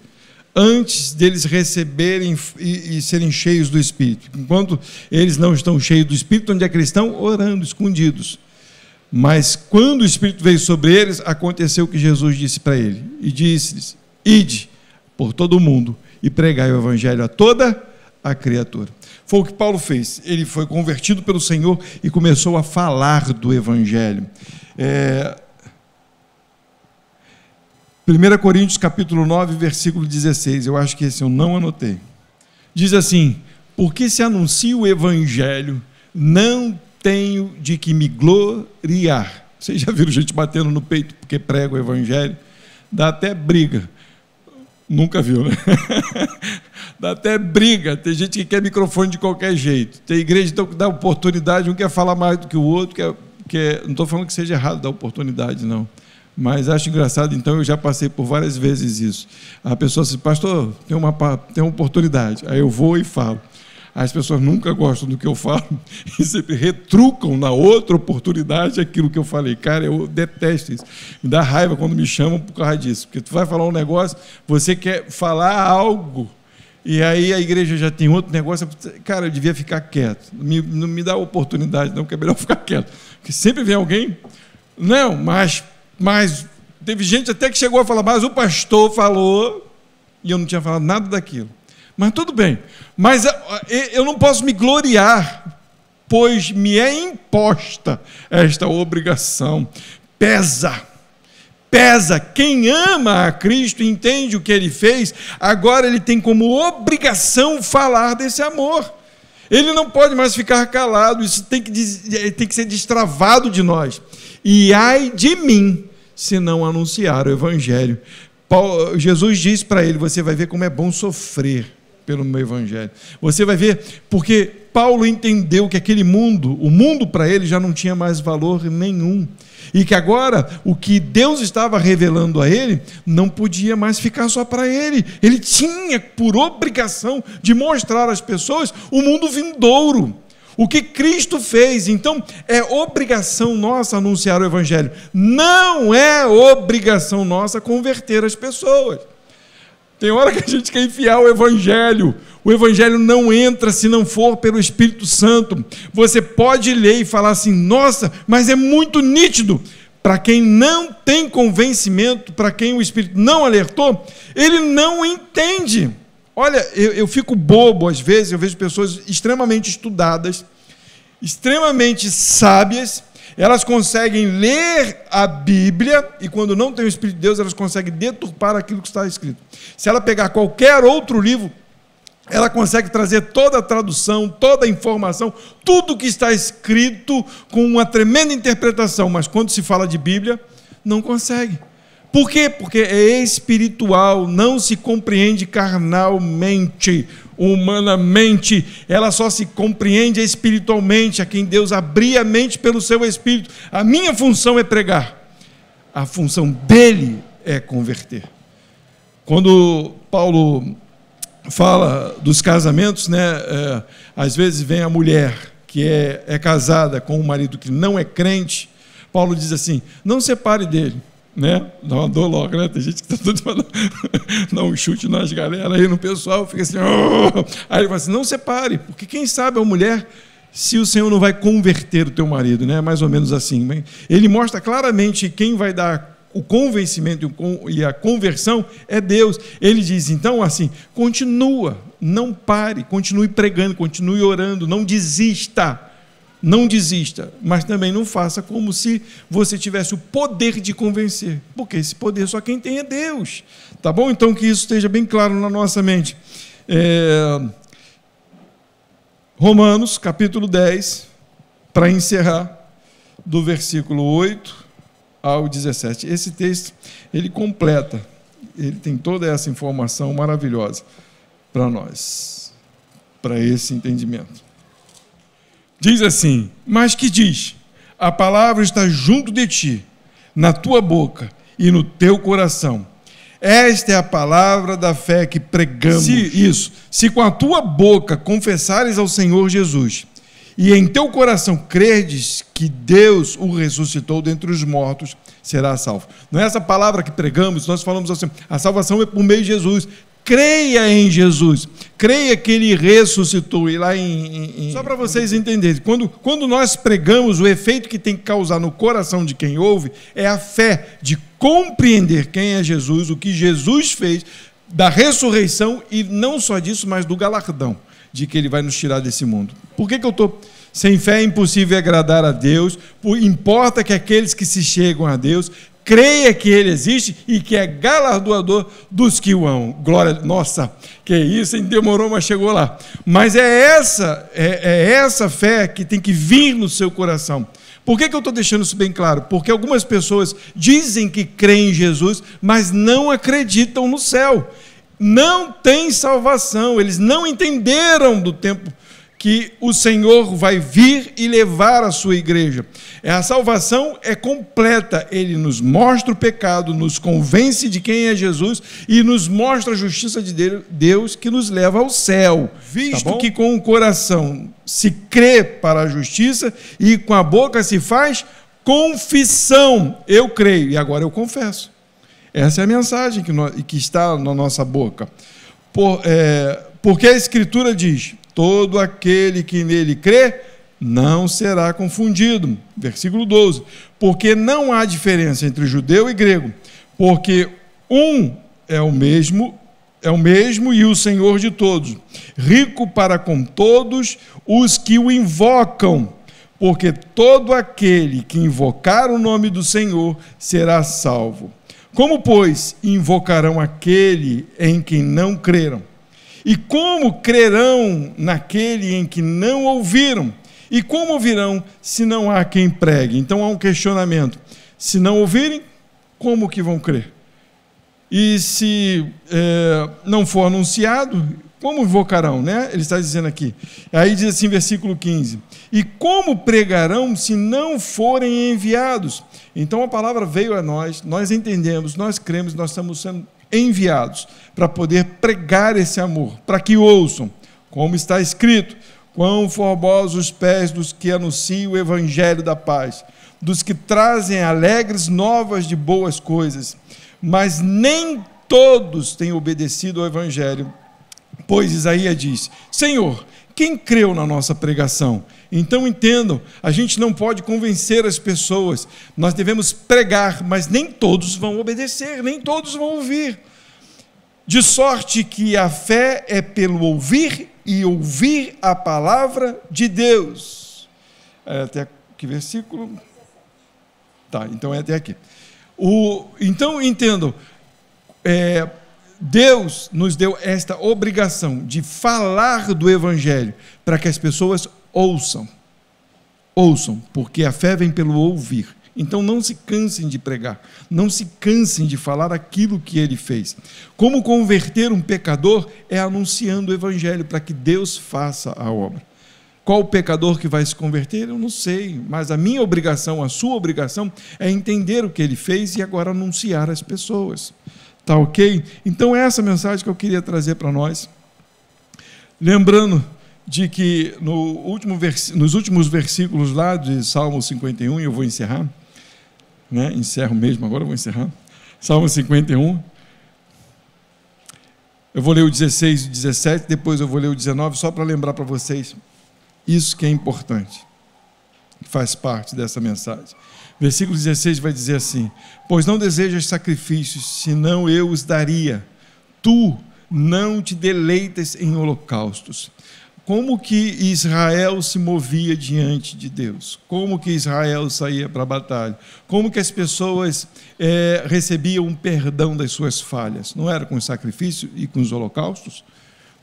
Antes deles receberem e serem cheios do Espírito. Enquanto eles não estão cheios do Espírito, onde é que eles estão? Orando, escondidos. Mas quando o Espírito veio sobre eles, aconteceu o que Jesus disse para ele. E disse-lhes, ide por todo o mundo e pregai o Evangelho a toda a criatura. Foi o que Paulo fez. Ele foi convertido pelo Senhor e começou a falar do Evangelho. 1 Coríntios capítulo 9, versículo 16, eu acho que esse eu não anotei. Diz assim, porque se anuncio o Evangelho, não tenho de que me gloriar. Vocês já viram gente batendo no peito porque prega o Evangelho? Dá até briga. Nunca viu, né? Dá até briga. Tem gente que quer microfone de qualquer jeito. Tem igreja então, que dá oportunidade, um quer falar mais do que o outro, não estou falando que seja errado dar oportunidade, não. Mas acho engraçado, então, eu já passei por várias vezes isso. A pessoa diz, pastor, tem uma oportunidade. Aí eu vou e falo. As pessoas nunca gostam do que eu falo e sempre retrucam na outra oportunidade aquilo que eu falei. Cara, eu detesto isso. Me dá raiva quando me chamam por causa disso. Porque tu vai falar um negócio, você quer falar algo, e aí a igreja já tem outro negócio. Cara, eu devia ficar quieto. Não me dá oportunidade, não, que é melhor ficar quieto. Porque sempre vem alguém... Não, mas teve gente até que chegou a falar, mas o pastor falou, e eu não tinha falado nada daquilo. Mas tudo bem, mas eu não posso me gloriar, pois me é imposta esta obrigação. Pesa, quem ama a Cristo, entende o que ele fez, agora ele tem como obrigação falar desse amor. Ele não pode mais ficar calado, isso tem que ser destravado de nós. E ai de mim, se não anunciar o Evangelho. Jesus diz para ele, você vai ver como é bom sofrer pelo meu Evangelho. Você vai ver, porque Paulo entendeu que aquele mundo, o mundo para ele já não tinha mais valor nenhum. E que agora, o que Deus estava revelando a ele, não podia mais ficar só para ele. Ele tinha por obrigação de mostrar às pessoas o mundo vindouro. O que Cristo fez, então, é obrigação nossa anunciar o Evangelho. Não é obrigação nossa converter as pessoas. Tem hora que a gente quer enfiar o Evangelho. O Evangelho não entra se não for pelo Espírito Santo. Você pode ler e falar assim, nossa, mas é muito nítido. Para quem não tem convencimento, para quem o Espírito não alertou, ele não entende. Olha, eu fico bobo às vezes, eu vejo pessoas extremamente estudadas, extremamente sábias, elas conseguem ler a Bíblia, e quando não tem o Espírito de Deus, elas conseguem deturpar aquilo que está escrito. Se ela pegar qualquer outro livro, ela consegue trazer toda a tradução, toda a informação, tudo que está escrito com uma tremenda interpretação, mas quando se fala de Bíblia, não consegue. Por quê? Porque é espiritual, não se compreende carnalmente, humanamente, ela só se compreende espiritualmente, a quem Deus abrir a mente pelo seu Espírito. A minha função é pregar, a função dele é converter. Quando Paulo fala dos casamentos, às vezes vem a mulher que é casada com um marido que não é crente, Paulo diz assim, não separe dele, dá uma dor logo, tem gente que está tudo falando, dá um chute nas galera aí no pessoal, fica assim, aí ele fala assim, não separe, porque quem sabe a mulher, se o Senhor não vai converter o teu marido, mais ou menos assim, ele mostra claramente quem vai dar o convencimento e a conversão é Deus. Ele diz, então, assim, continua, não pare, continue pregando, continue orando, não desista, mas também não faça como se você tivesse o poder de convencer, porque esse poder só quem tem é Deus, tá bom? Então, que isso esteja bem claro na nossa mente. Romanos, capítulo 10, para encerrar, do versículo 8 ao 17. Esse texto, ele completa, ele tem toda essa informação maravilhosa para nós, para esse entendimento. Diz assim: mas que diz? A palavra está junto de ti, na tua boca e no teu coração. Esta é a palavra da fé que pregamos. Se com a tua boca confessares ao Senhor Jesus e em teu coração credes que Deus o ressuscitou dentre os mortos, será salvo. Não é essa palavra que pregamos, nós falamos assim, a salvação é por meio de Jesus. Creia em Jesus, creia que Ele ressuscitou. E lá só para vocês entenderem, quando nós pregamos, o efeito que tem que causar no coração de quem ouve é a fé de compreender quem é Jesus, o que Jesus fez, da ressurreição e não só disso, mas do galardão de que Ele vai nos tirar desse mundo. Por que eu estou... Sem fé é impossível agradar a Deus, importa que aqueles que se chegam a Deus creia que Ele existe e que é galardoador dos que o amam. Glória, nossa, que isso, hein? Demorou, mas chegou lá. Mas é essa fé que tem que vir no seu coração. Por que eu estou deixando isso bem claro? Porque algumas pessoas dizem que creem em Jesus, mas não acreditam no céu. Não tem salvação, eles não entenderam do tempo que o Senhor vai vir e levar a sua igreja. A salvação é completa, Ele nos mostra o pecado, nos convence de quem é Jesus e nos mostra a justiça de Deus que nos leva ao céu. Visto que com o coração se crê para a justiça e com a boca se faz confissão. Eu creio e agora eu confesso. Essa é a mensagem que está na nossa boca. Porque a Escritura diz: todo aquele que nele crê não será confundido. Versículo 12. Porque não há diferença entre judeu e grego, porque um é o mesmo e o Senhor de todos, rico para com todos os que o invocam, porque todo aquele que invocar o nome do Senhor será salvo. Como, pois, invocarão aquele em quem não creram? E como crerão naquele em que não ouviram? E como ouvirão se não há quem pregue? Então há um questionamento. Se não ouvirem, como que vão crer? E se não for anunciado, como invocarão, né? Ele está dizendo aqui. Aí diz assim, versículo 15. E como pregarão se não forem enviados? Então a palavra veio a nós entendemos, nós cremos, nós estamos sendo enviados para poder pregar esse amor, para que ouçam, como está escrito: quão formosos os pés dos que anunciam o evangelho da paz, dos que trazem alegres novas de boas coisas. Mas nem todos têm obedecido ao evangelho, pois Isaías diz: Senhor, quem creu na nossa pregação? Então entendam, a gente não pode convencer as pessoas, nós devemos pregar, mas nem todos vão obedecer, nem todos vão ouvir. De sorte que a fé é pelo ouvir e ouvir a palavra de Deus. Até que versículo? Tá, então é até aqui. Então entendam, Deus nos deu esta obrigação de falar do Evangelho para que as pessoas ouçam, porque a fé vem pelo ouvir. Então não se cansem de pregar, não se cansem de falar aquilo que Ele fez. Como converter um pecador é anunciando o Evangelho para que Deus faça a obra. Qual o pecador que vai se converter? Eu não sei, mas a minha obrigação, a sua obrigação é entender o que Ele fez e agora anunciar às pessoas. Tá ok? Então é essa mensagem que eu queria trazer para nós. Lembrando de que nos últimos versículos lá de Salmo 51, e eu vou encerrar, né? Encerro mesmo, agora eu vou encerrar. Salmo 51. Eu vou ler o 16 e o 17, depois eu vou ler o 19, só para lembrar para vocês isso que é importante, que faz parte dessa mensagem. Versículo 16 vai dizer assim: pois não desejas sacrifícios, senão eu os daria. Tu não te deleitas em holocaustos. Como que Israel se movia diante de Deus? Como que Israel saía para a batalha? Como que as pessoas recebiam um perdão das suas falhas? Não era com o sacrifício e com os holocaustos?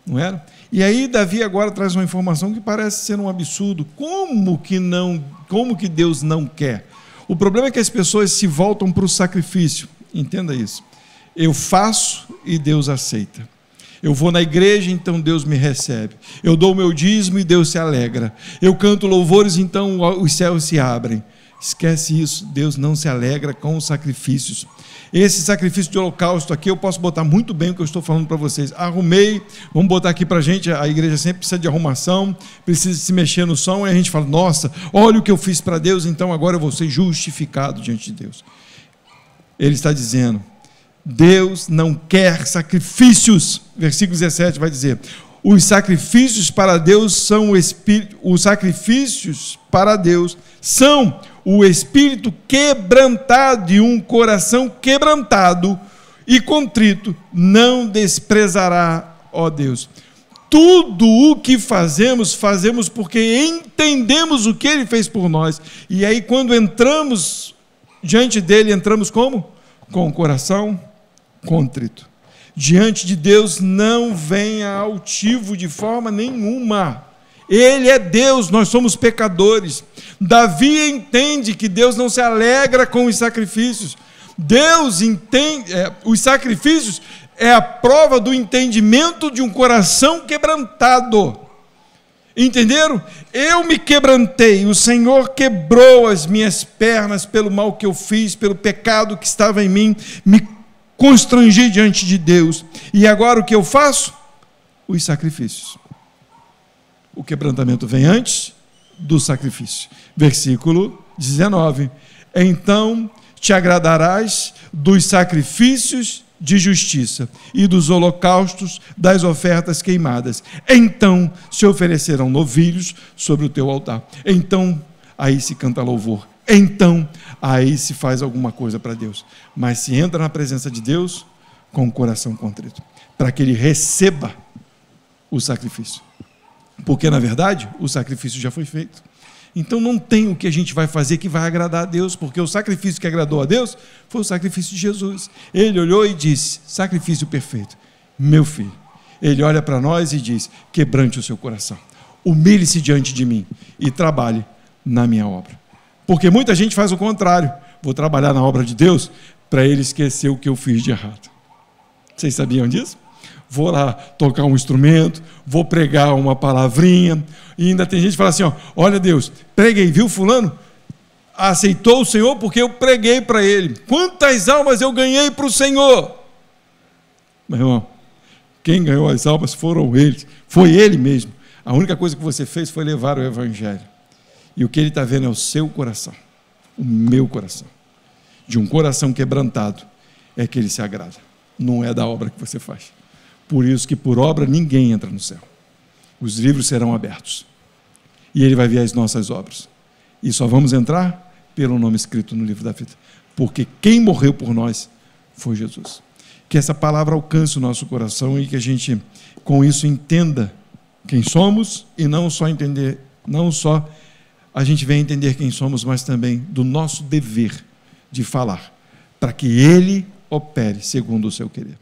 não era? E aí Davi agora traz uma informação que parece ser um absurdo. Como que Deus não quer? O problema é que as pessoas se voltam para o sacrifício. Entenda isso. Eu faço e Deus aceita. Eu vou na igreja, então Deus me recebe. Eu dou o meu dízimo e Deus se alegra. Eu canto louvores, então os céus se abrem. Esquece isso, Deus não se alegra com os sacrifícios. Esse sacrifício de holocausto aqui, eu posso botar muito bem o que eu estou falando para vocês. Arrumei, vamos botar aqui para a gente, a igreja sempre precisa de arrumação, precisa se mexer no som, e a gente fala, nossa, olha o que eu fiz para Deus, então agora eu vou ser justificado diante de Deus. Ele está dizendo, Deus não quer sacrifícios. Versículo 17 vai dizer, os sacrifícios para Deus são o espírito, os sacrifícios para Deus são o espírito quebrantado, e um coração quebrantado e contrito não desprezará, ó Deus. Tudo o que fazemos, fazemos porque entendemos o que Ele fez por nós. E aí quando entramos diante dEle, entramos como? Com o coração contrito. Diante de Deus não venha altivo de forma nenhuma. Ele é Deus, nós somos pecadores. Davi entende que Deus não se alegra com os sacrifícios. Deus entende, os sacrifícios é a prova do entendimento de um coração quebrantado. Entenderam? Eu me quebrantei, o Senhor quebrou as minhas pernas pelo mal que eu fiz, pelo pecado que estava em mim, me constrangi diante de Deus. E agora o que eu faço? Os sacrifícios. O quebrantamento vem antes do sacrifício. Versículo 19. Então te agradarás dos sacrifícios de justiça e dos holocaustos, das ofertas queimadas. Então se oferecerão novilhos sobre o teu altar. Então aí se canta louvor. Então aí se faz alguma coisa para Deus. Mas se entra na presença de Deus com o coração contrito, para que Ele receba o sacrifício. Porque, na verdade, o sacrifício já foi feito. Então não tem o que a gente vai fazer que vai agradar a Deus, porque o sacrifício que agradou a Deus foi o sacrifício de Jesus. Ele olhou e disse, sacrifício perfeito, meu filho. Ele olha para nós e diz, quebrante o seu coração, humilhe-se diante de mim e trabalhe na minha obra. Porque muita gente faz o contrário, vou trabalhar na obra de Deus para Ele esquecer o que eu fiz de errado. Vocês sabiam disso? Vou lá tocar um instrumento, vou pregar uma palavrinha, e ainda tem gente que fala assim, ó, olha Deus, preguei, viu fulano? Aceitou o Senhor porque eu preguei para ele. Quantas almas eu ganhei para o Senhor? Meu irmão, quem ganhou as almas foram eles, foi Ele mesmo. A única coisa que você fez foi levar o Evangelho. E o que Ele está vendo é o seu coração, o meu coração. De um coração quebrantado é que Ele se agrada, não é da obra que você faz. Por isso que por obra ninguém entra no céu. Os livros serão abertos. E Ele vai ver as nossas obras. E só vamos entrar pelo nome escrito no livro da vida. Porque quem morreu por nós foi Jesus. Que essa palavra alcance o nosso coração e que a gente, com isso, entenda quem somos e não só a gente venha entender quem somos, mas também do nosso dever de falar, para que Ele opere segundo o seu querer.